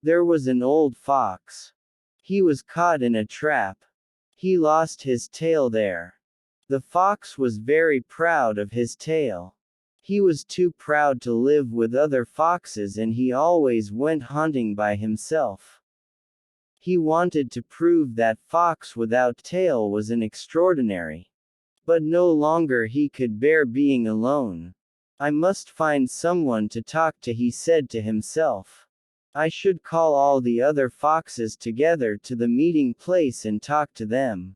There was an old fox. He was caught in a trap. He lost his tail there. The fox was very proud of his tail. He was too proud to live with other foxes and he always went hunting by himself. He wanted to prove that fox without tail was an extraordinary. But no longer he could bear being alone. I must find someone to talk to, he said to himself. I should call all the other foxes together to the meeting place and talk to them.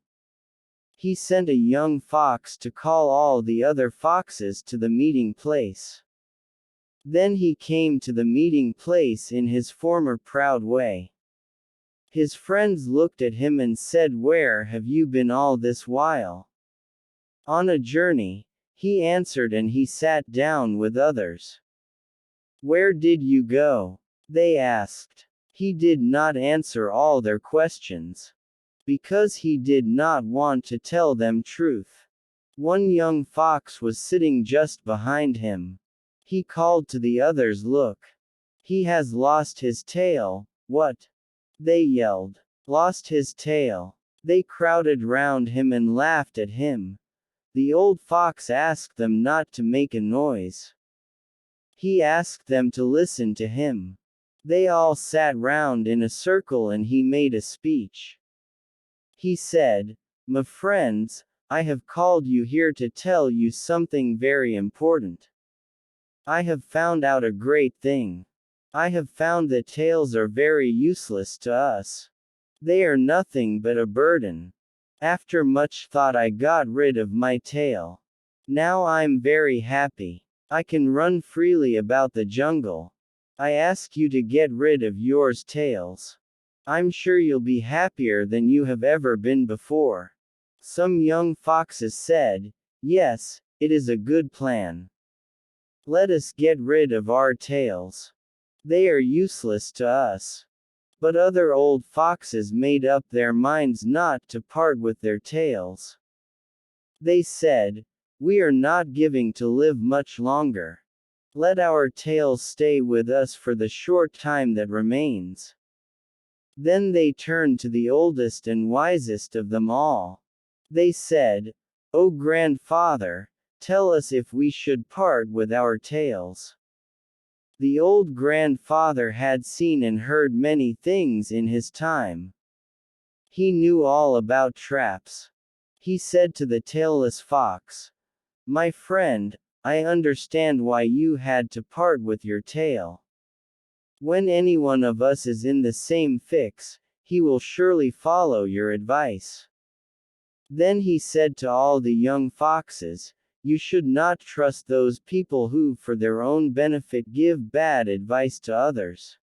He sent a young fox to call all the other foxes to the meeting place. Then he came to the meeting place in his former proud way. His friends looked at him and said, "Where have you been all this while?" "On a journey," he answered, and he sat down with others. "Where did you go?" they asked. He did not answer all their questions, because he did not want to tell them truth. One young fox was sitting just behind him. He called to the others, "Look! He has lost his tail." "What?" they yelled. "Lost his tail." They crowded round him and laughed at him. The old fox asked them not to make a noise. He asked them to listen to him. They all sat round in a circle and he made a speech. He said, "My friends, I have called you here to tell you something very important. I have found out a great thing. I have found that tails are very useless to us. They are nothing but a burden. After much thought I got rid of my tail. Now I'm very happy. I can run freely about the jungle. I ask you to get rid of yours tails. I'm sure you'll be happier than you have ever been before." Some young foxes said, "Yes, it is a good plan. Let us get rid of our tails. They are useless to us." But other old foxes made up their minds not to part with their tails. They said, "We are not giving to live much longer. Let our tails stay with us for the short time that remains." Then they turned to the oldest and wisest of them all. They said, "O grandfather, tell us if we should part with our tails." The old grandfather had seen and heard many things in his time. He knew all about traps. He said to the tailless fox, "My friend, I understand why you had to part with your tail. When any one of us is in the same fix, he will surely follow your advice." Then he said to all the young foxes, "You should not trust those people who for their own benefit give bad advice to others.